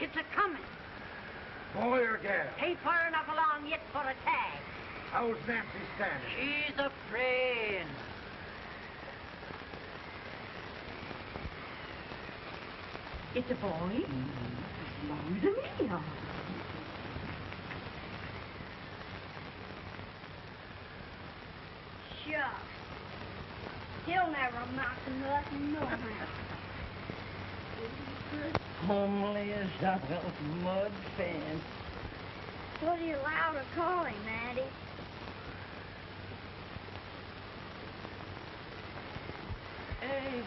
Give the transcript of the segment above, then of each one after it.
It's a-coming. Boy or gal? Ain't far enough along yet for a tag. How's Nancy standing? She's a friend. It's a boy? Boys are me, Shucks. He'll never amount to nothing, no how. Homely as a mud fence. What are you allowed to call him, Addie? Abraham.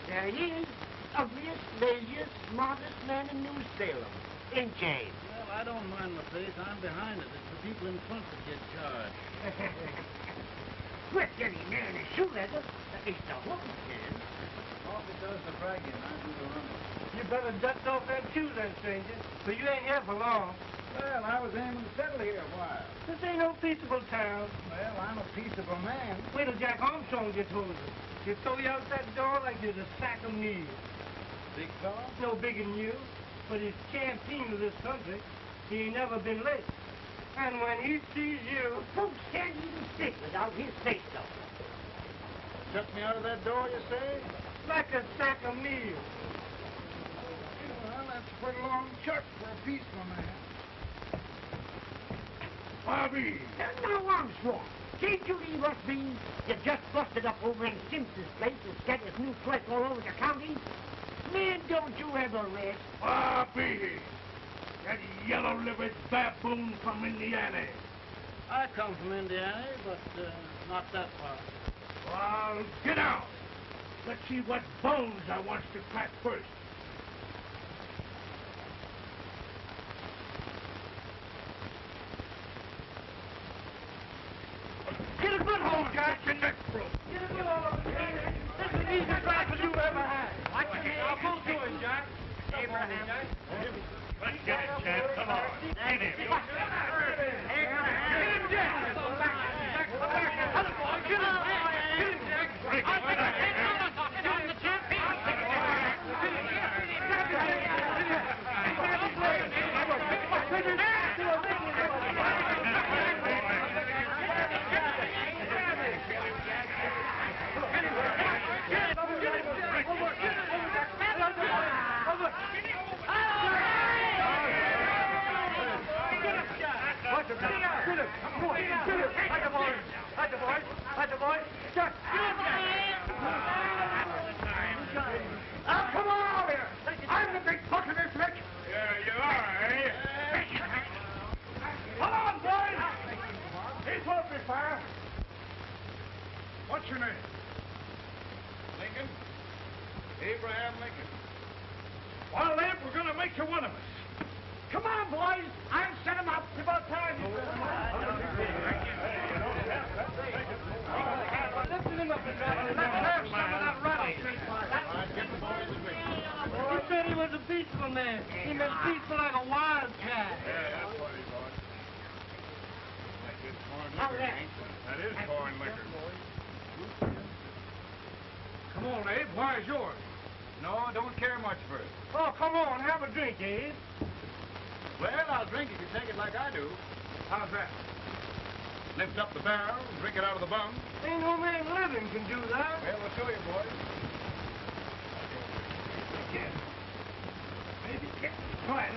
There he is. Ugliest, laziest, smartest man in New Salem. Ain't Jane? Well, I don't mind my face. I'm behind it. It's the people in front that get charged. With any man in shoe leather, at least the hook can. All it does the bragging, I do the running. You better dust off that shoe then, stranger, for you ain't here for long. Well, I was aiming to settle here a while. This ain't no peaceable town. Well, I'm a peaceable man. Wait till Jack Armstrong gets hold of it. He'll throw you out that door like you're a sack of meal. Big fella? No bigger than you, but he's champion of this country. He ain't never been late. And when he sees you... Folks can't even stick without his say-so. Shut me out of that door, you say? like a sack of meal. Well, that's a pretty long shot for a peaceful man. Bobby! Now, Armstrong, can't you leave us be? You just busted up over in Simpson's place and scattered new flesh all over the county. Man, don't you ever rest. Bobby! That yellow-livered baboon from Indiana. I come from Indiana, but not that far. Well, get out. Let's see what bones I wants to crack first. Get a good hold, Jack. Your neck broke. Get a good hold. This is the easiest rifle you ever had. Watch your head. Now, pull to him, Jack. Abraham. Let's get it, Jack. Come on. Get him. Get him, Jack. Come back. Come back. Other boy, get him. Get him, Jack. I'll take it. Get him, the champ. Come on over here. I'm the big buck of this lick. Yeah, you are, eh? Come on, boys. This won't be fire. What's your name? Lincoln? Abraham Lincoln. Well, then, we're going to make you one of us. Come on, boys. I'll set him up. It's about time. Lifting him up and let's have some of that rattlesnake fire. He said he was a peaceful man. He meant peaceful like a wildcat. Yeah, that's what he was. Like this foreign liquor, ain't it? That is foreign liquor. Come on, Abe. Why is yours? No, I don't care much for it. Oh, come on. Have a drink, Abe. Well, I'll drink if you take it like I do. How's that? Lift up the barrel and drink it out of the bung. Ain't no man living can do that. Well, we'll show you, boys. Maybe. Try it.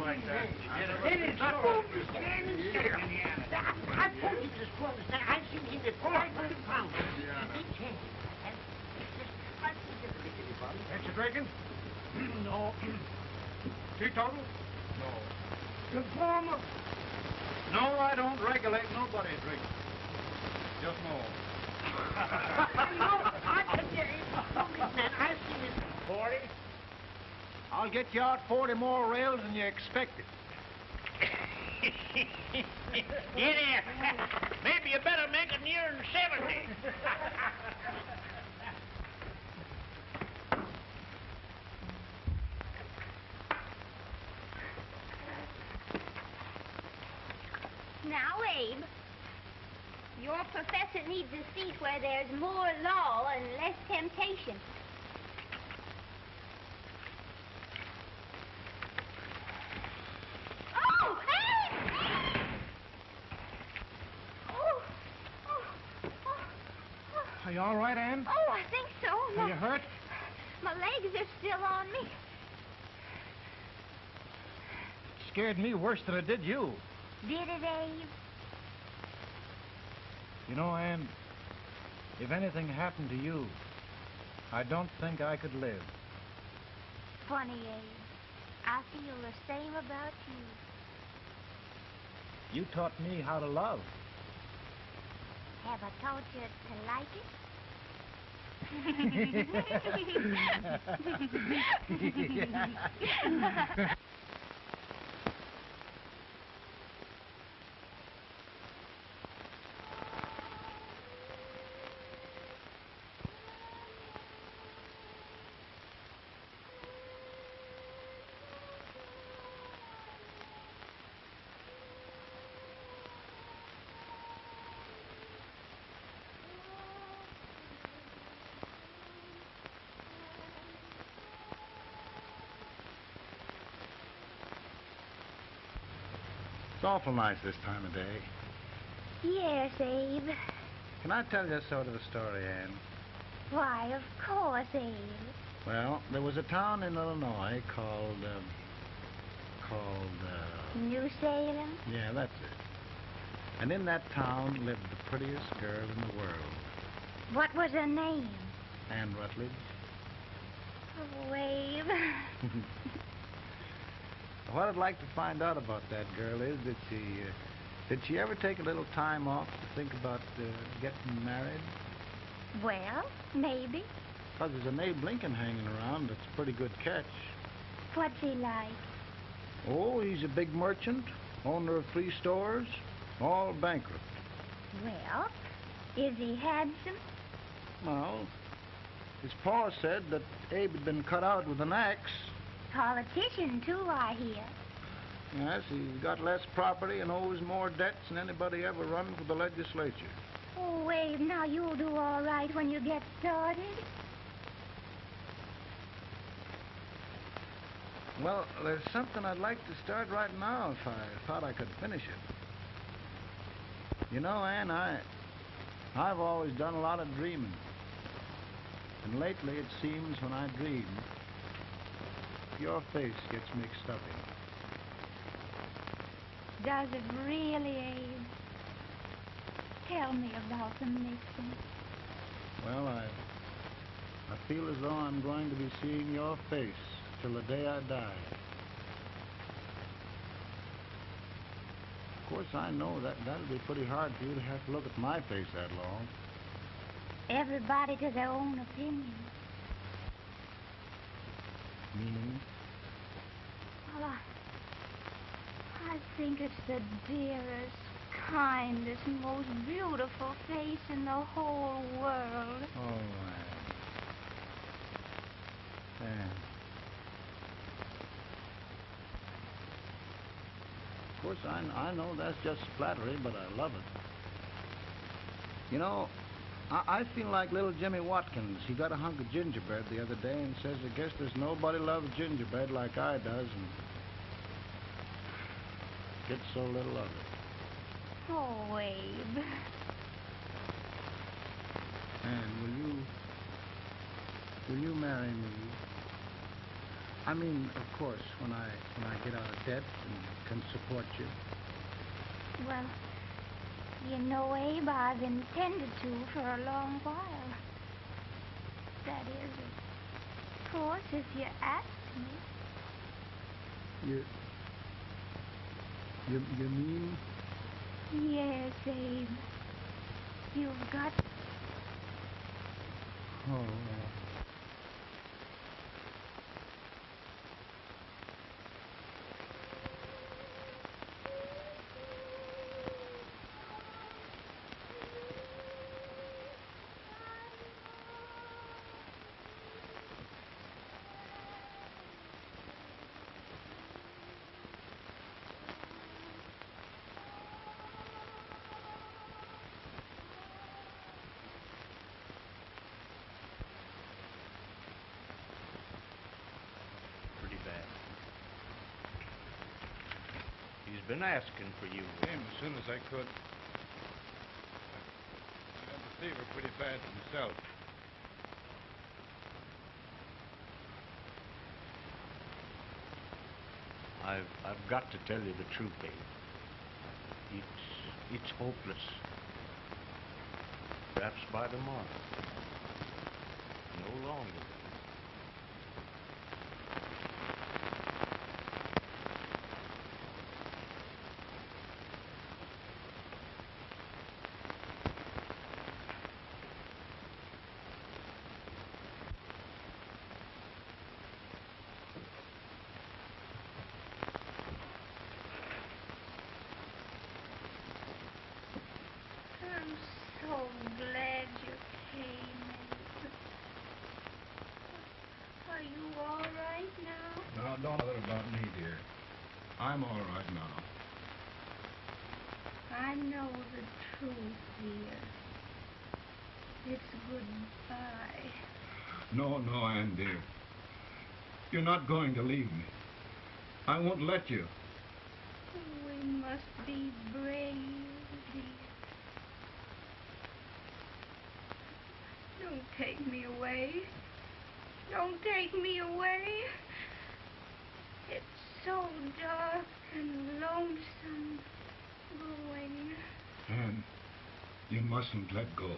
Like that. It is so standing still. I told you this was that I've seen him at 500 pounds. Big hand. Ain't you drinking? No. Teetotal? No. Informer? No, regulate nobody's drink. Just more. I tell you, man, I've seen this 40. I'll get you out 40 more rails than you expected. Here, maybe you better make it nearer 70. Now, Abe, your professor needs a seat where there's more law and less temptation. Oh, Abe! Are you all right, Ann? Oh, I think so. Are you hurt? My legs are still on me. It scared me worse than it did you. Did it, Abe? You know, Ann, if anything happened to you, I don't think I could live. Funny, Abe. I feel the same about you. You taught me how to love. Have I taught you to like it? It's awful nice this time of day. Yes, Abe. Can I tell you sort of a story, Ann? Why, of course, Abe. Well, there was a town in Illinois called, New Salem? yeah, that's it. And in that town lived the prettiest girl in the world, What was her name? Ann Rutledge. Oh, Abe. What I'd like to find out about that girl is did she ever take a little time off to think about getting married? Well, maybe. Because there's an Abe Lincoln hanging around that's a pretty good catch. What's he like? Oh, he's a big merchant, owner of 3 stores, all bankrupt. Well, is he handsome? Well, his pa said that Abe had been cut out with an axe. Politician, too, I hear. Yes, he's got less property and owes more debts than anybody ever run for the legislature. Oh, Abe, now you'll do all right when you get started. Well, there's something I'd like to start right now if I thought I could finish it. You know, Ann, I've always done a lot of dreaming. And lately it seems when I dream, your face gets mixed up in it. Does it really, Abe? Tell me about the mixing. Well, I feel as though I'm going to be seeing your face till the day I die. Of course, I know that'll be pretty hard for you to have to look at my face that long. Everybody to their own opinion. Meaning? Well, I think it's the dearest, kindest, most beautiful face in the whole world. Oh, Ann. Of course, I know that's just flattery, but I love it. You know, I feel like little Jimmy Watkins. He got a hunk of gingerbread the other day and says, I guess there's nobody loves gingerbread like I does, and gets so little of it. Oh, Abe. And will you marry me? I mean, of course, when I get out of debt and can support you. Well, you know, Abe, I've intended to for a long while. That is, of course, if you ask me. You mean? Yes. Abe. You've got... Oh, Pretty bad. He's been asking for you. Came as soon as I could. I had the fever pretty bad himself. I've got to tell you the truth, Abe. It's hopeless. Perhaps by tomorrow. No longer. I'm so glad you came. Are you all right now? now don't bother about me, dear. I'm all right now. I know the truth, dear. It's goodbye. No, Ann, dear. You're not going to leave me. I won't let you. We must be brave, dear. Don't take me away. Don't take me away. It's so dark and lonesome going. Ann, you mustn't let go.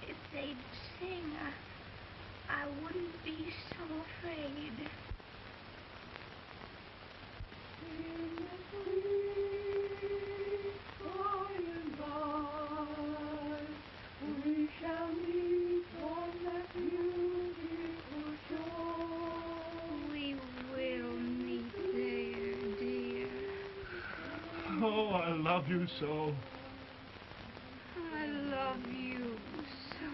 If they'd sing, I wouldn't be so afraid. We shall meet on that beautiful shore. We will meet there, dear. Oh, I love you so. I love you so.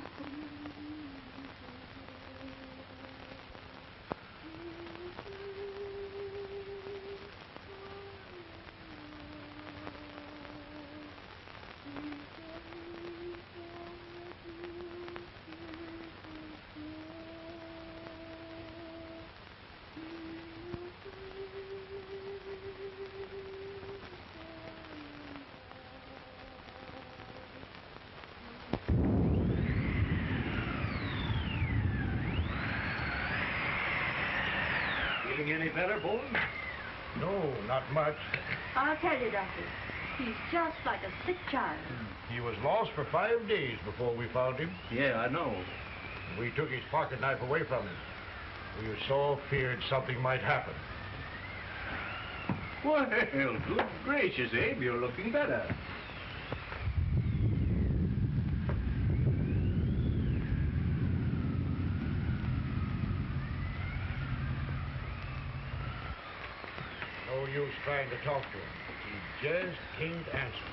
Feeling any better, Boone? No, not much. I'll tell you, Doctor. He's just like a sick child. He was lost for 5 days before we found him. Yeah, I know. We took his pocket knife away from him. We were so feared something might happen. Well, good gracious, Abe, you're looking better. No use trying to talk to him. He just can't answer.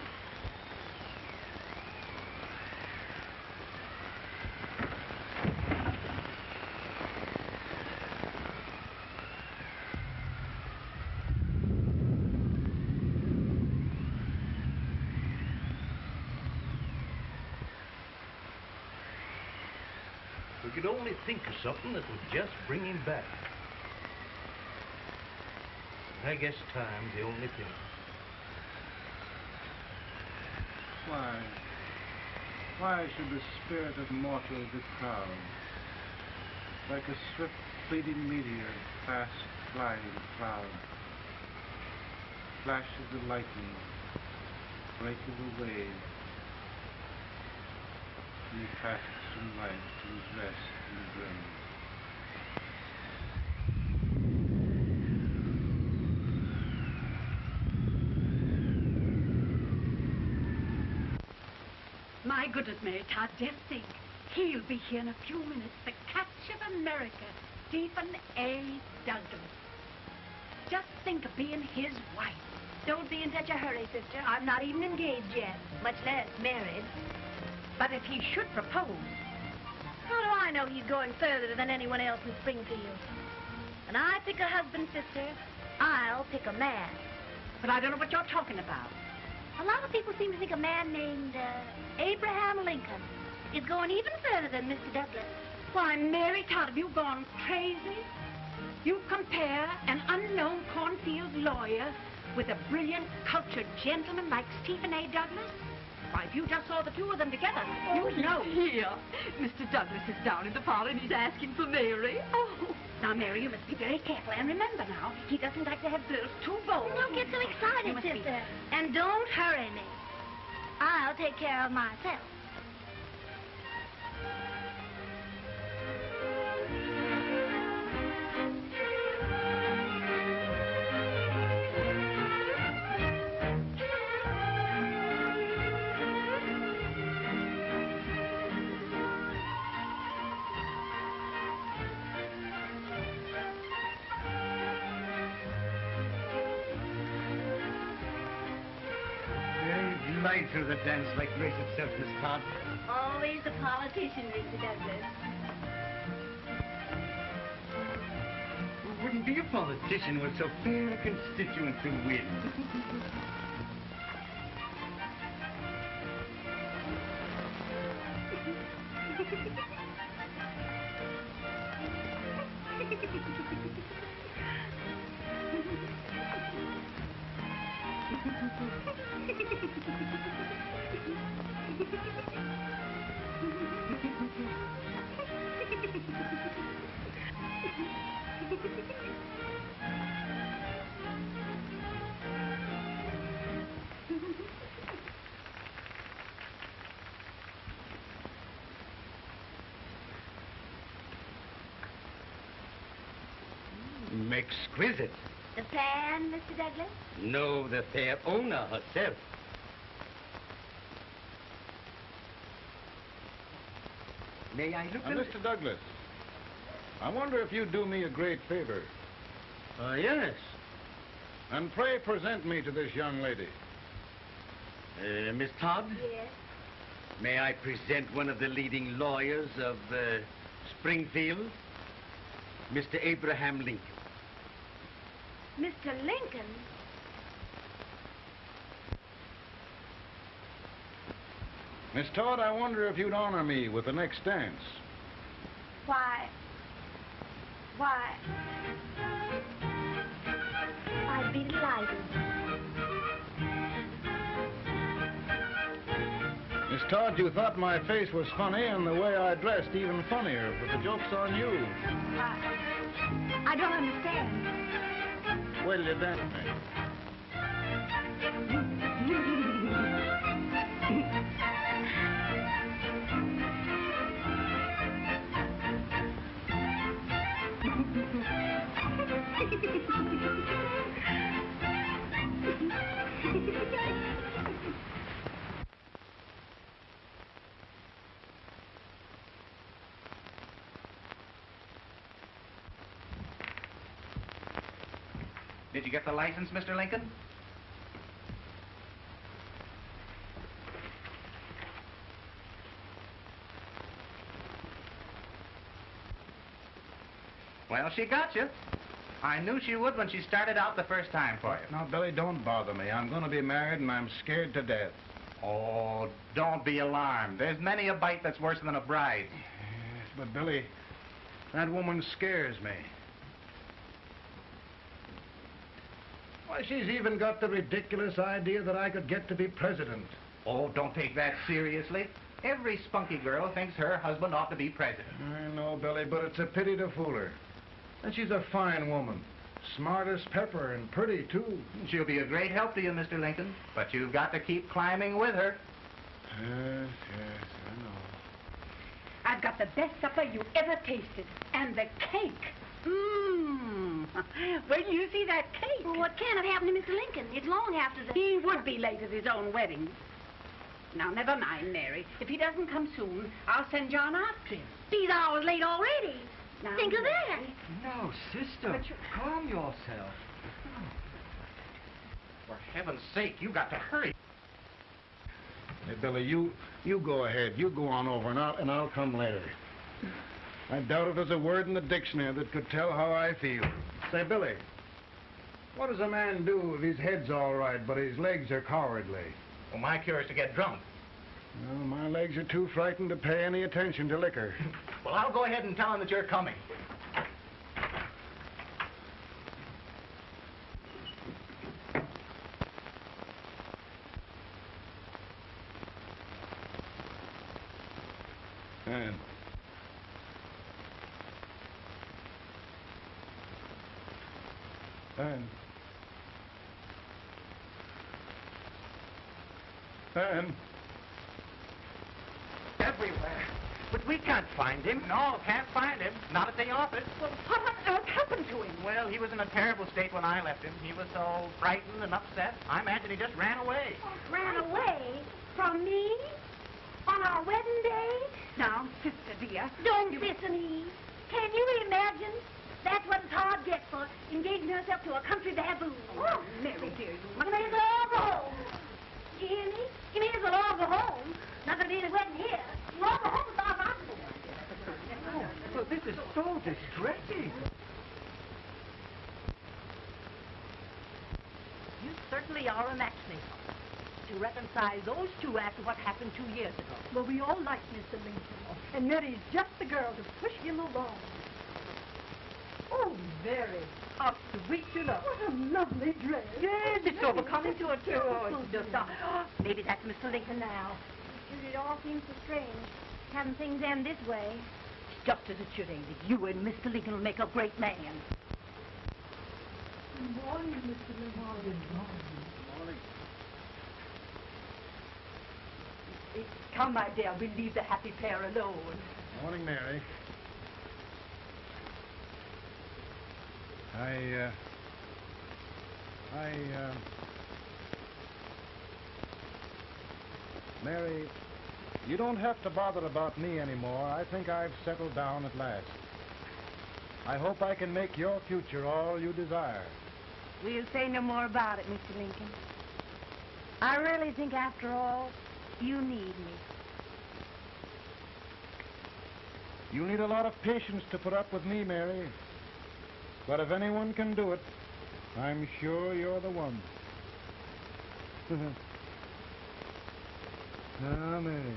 We could only think of something that would just bring him back. I guess time's the only thing. Why should the spirit of mortal be proud? Like a swift fleeting meteor, fast flying cloud. Flash of the lightning, break of the wave. And he passes from life to his rest in the grave. My goodness, Mary Todd, just think. He'll be here in a few minutes. The catch of America, Stephen A. Douglas. Just think of being his wife. Don't be in such a hurry, sister. I'm not even engaged yet, much less married. But if he should propose... How do I know he's going further than anyone else in Springfield? When I pick a husband, sister, I'll pick a man. But I don't know what you're talking about. A lot of people seem to think a man named Abraham Lincoln is going even further than Mr. Douglas. Why, Mary Todd, have you gone crazy? You compare an unknown cornfield lawyer with a brilliant, cultured gentleman like Stephen A. Douglas? Why, if you just saw the two of them together, you'd know. Here, Mr. Douglas is down in the parlor and he's asking for Mary. Oh. Now, Mary, you must be very careful. And remember now, he doesn't like to have girls too bold. Don't get so You excited, must be- sister. And don't hurry me. I'll take care of myself. Light through the dance like grace itself, Miss Todd. Always a politician, Mr. Douglas. Who wouldn't be a politician with so fair a constituent to win? Exquisite. The plan, Mr. Douglas? No, the fair owner herself. May I look Now, Mr. Douglas, I wonder if you'd do me a great favor. Yes. And pray present me to this young lady. Miss Todd? Yes. May I present one of the leading lawyers of Springfield, Mr. Abraham Lincoln. Mr. Lincoln? Miss Todd, I wonder if you'd honor me with the next dance. Why, I'd be delighted. Miss Todd, you thought my face was funny and the way I dressed even funnier, but the joke's on you. I don't understand. Wait till you dance me. Did you get the license, Mr. Lincoln? Well, she got you. I knew she would when she started out the first time for you. Now, Billy, don't bother me. I'm going to be married and I'm scared to death. Oh, don't be alarmed. There's many a bite that's worse than a bride. Yes, but Billy, that woman scares me. Why, she's even got the ridiculous idea that I could get to be president. Oh, don't take that seriously. Every spunky girl thinks her husband ought to be president. I know, Billy, but it's a pity to fool her. And she's a fine woman. Smart as pepper and pretty, too. She'll be a great help to you, Mr. Lincoln, but you've got to keep climbing with her. Yes, I know. I've got the best supper you ever tasted. And the cake. Mmm. Wait till you see that cake. Well, what can have happened to Mr. Lincoln? It's long after the... He would be late at his own wedding. Now, never mind, Mary. If he doesn't come soon, I'll send John after him. He's hours late already. Now, Think of that. No, sister. Calm yourself. For heaven's sake, you got to hurry. Hey, Billy, you go ahead. You go on over, and I'll come later. I doubt if there's a word in the dictionary that could tell how I feel. Say, Billy, what does a man do if his head's all right, but his legs are cowardly? Well, my cure is to get drunk. Well, my legs are too frightened to pay any attention to liquor. Well, I'll go ahead and tell him that you're coming. And Everywhere. But we can't find him. No, can't find him. Not at the office. Well, what on earth happened to him? Well, he was in a terrible state when I left him. He was so frightened and upset. I imagine he just ran away. Ran away from me? On our wedding day? Now, sister dear. Don't listen, Eve. Can you imagine? That's what his heart gets for engaging herself to a country baboon. Oh, Mary, dear, you He may as well all go home. You hear me? He may as well all go home. Not going to be any wedding here. You all go home as far as I'm concerned. Well, this is so distressing. You certainly are a matchmaker. To reconcile those two after what happened 2 years ago. Well, we all like Mr. Lincoln, and Mary's just the girl to push him along. Oh, Mary, how sweet you look. What a lovely dress. Yes, it's overcoming to her, too. Oh, it's just, Maybe that's Mr. Lincoln now. It all seems so strange, having things end this way. just as it should, Amy. You and Mr. Lincoln will make a great man. Good morning, Mr. Lincoln. Morning. Come, my dear, we'll leave the happy pair alone. Morning, Mary. Mary, you don't have to bother about me anymore. I think I've settled down at last. I hope I can make your future all you desire. We'll say no more about it, Mr. Lincoln. I really think, after all, you need me. You need a lot of patience to put up with me, Mary. But if anyone can do it, I'm sure you're the one. Ah, Mary.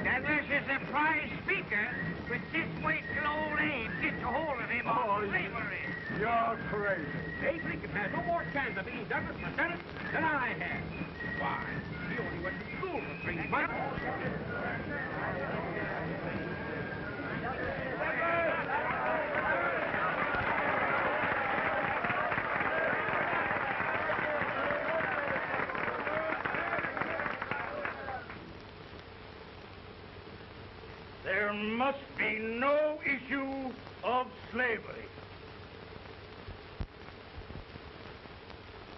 Douglas is a prize speaker, but this way till old Abe gets a hold of him on slavery. You're crazy. Abe Lincoln has no more chance of being Douglas for Senate than I have. Why, he only went to school for 3 months. There must be no issue of slavery.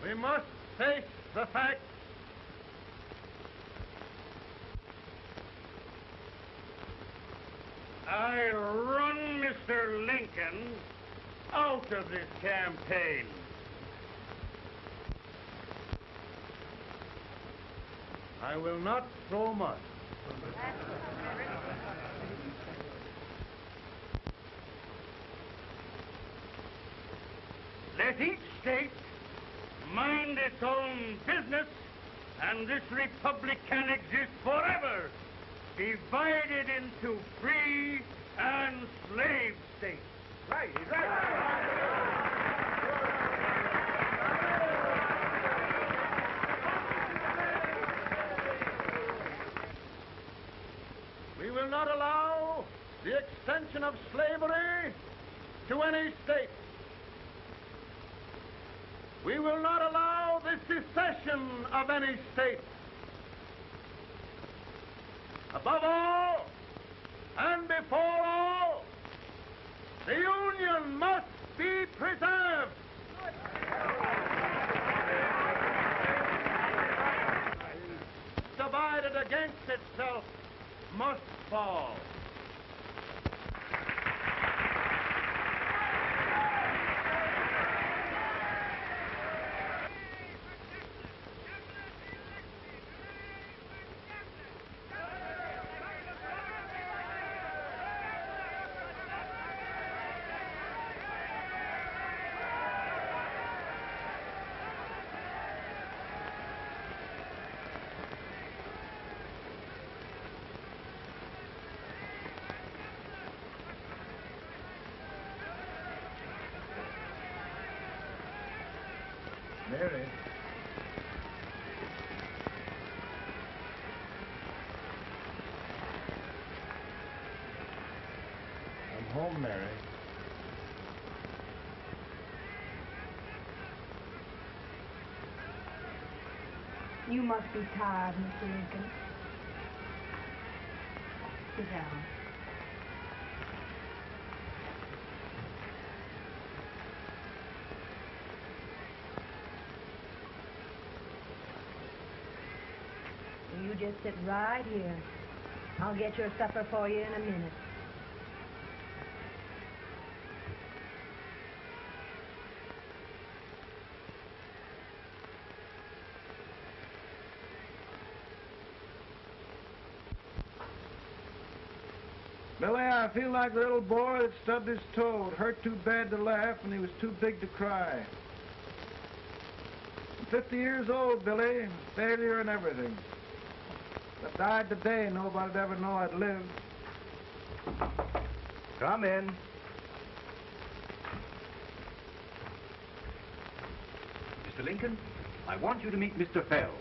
We must face the fact I run Mr. Lincoln out of this campaign. I will not throw mud. Let each state mind its own business, and this republic can exist forever, divided into free and slave states. Right, right. abolition of slavery to any state. We will not allow the secession of any state. Above all, and before all, the Union must be preserved. Divided against itself must fall. Mary. I'm home, Mary. You must be tired, Mr. Lincoln. Sit down. You just sit right here. I'll get your supper for you in a minute. Billy, I feel like the little boy that stubbed his toe. It hurt too bad to laugh, and he was too big to cry. I'm 50 years old, Billy. Failure and everything. If I died today, nobody'd ever know I'd lived. Come in. Mr. Lincoln, I want you to meet Mr. Fell,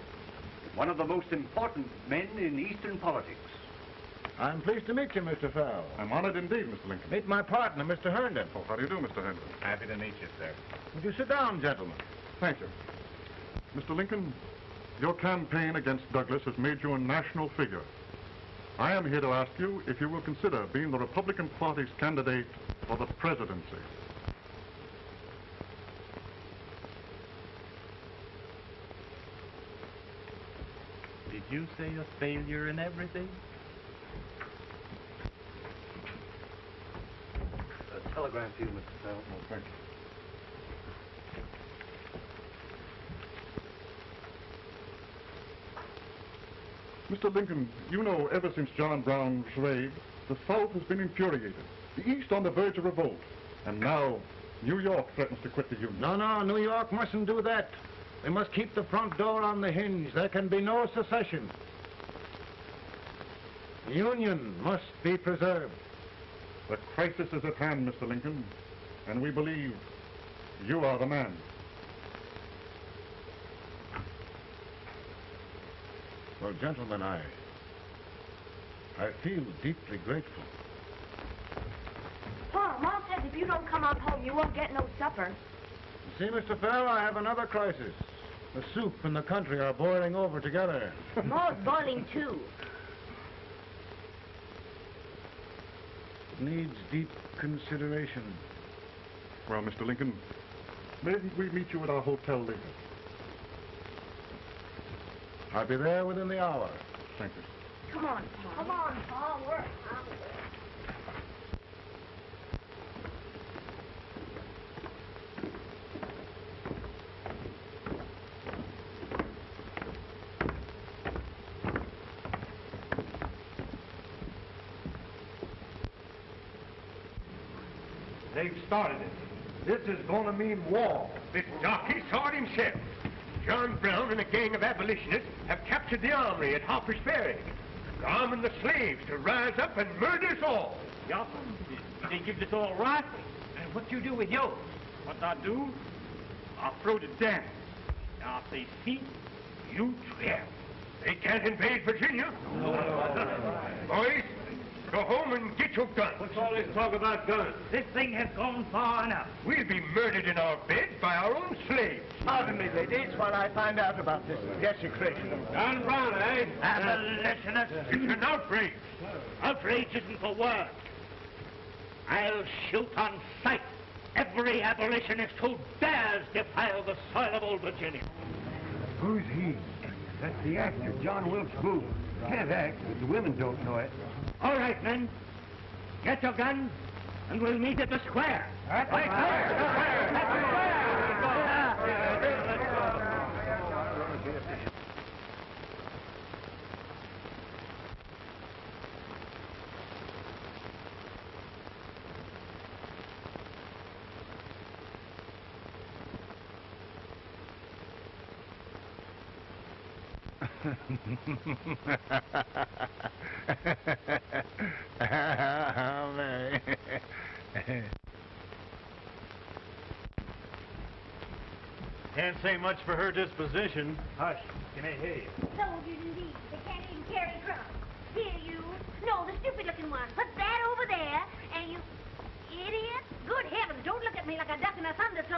one of the most important men in Eastern politics. I'm pleased to meet you, Mr. Fell. I'm honored indeed, Mr. Lincoln. Meet my partner, Mr. Herndon. Oh, how do you do, Mr. Herndon? Happy to meet you, sir. Would you sit down, gentlemen? Thank you. Mr. Lincoln, your campaign against Douglas has made you a national figure. I am here to ask you if you will consider being the Republican Party's candidate for the presidency. Did you say a failure in everything? A telegram to you, Mr. Fell. Oh, thank you. Mr. Lincoln, you know, ever since John Brown's raid, the South has been infuriated. The East on the verge of revolt. And now, New York threatens to quit the Union. No, New York mustn't do that. They must keep the front door on the hinge. There can be no secession. The Union must be preserved. The crisis is at hand, Mr. Lincoln, and we believe you are the man. Well, gentlemen, I feel deeply grateful. Pa, Mom says if you don't come on home, you won't get no supper. You see, Mr. Fell, I have another crisis. The soup and the country are boiling over together. Ma's boiling too. It needs deep consideration. Well, Mr. Lincoln, maybe we meet you at our hotel later. I'll be there within the hour. Thank you. Come on, Pa. Come on, Pa. Work. They've started it. This is going to mean war. The jockey saw it himself. John Brown and a gang of abolitionists have captured the armory at Harper's Ferry. They're arming the slaves to rise up and murder us all. Yup. They give us all rifles. And what you do with yours? What I do? I throw the damn. I say, see, you trail. They can't invade Virginia. Boys, Go home and get your guns. What's all this talk about guns? This thing has gone far enough. We'll be murdered in our bed by our own slaves. Pardon me, ladies, while I find out about this desecration of... John Brown, eh? Abolitionist. It's an outrage. Outrage isn't the word. I'll shoot on sight every abolitionist who dares defile the soil of old Virginia. Who's he? That's the actor, John Wilkes Booth. Can't act, but the women don't know it. All right, men. Get your guns, and we'll meet at the square. At the square! Can't say much for her disposition. Hush, can I hear you? Soldiers indeed. They can't even carry drums. Here, you. No, the stupid-looking one. Put that over there, and you... Idiot. Good heavens, don't look at me like a duck in a thunderstorm.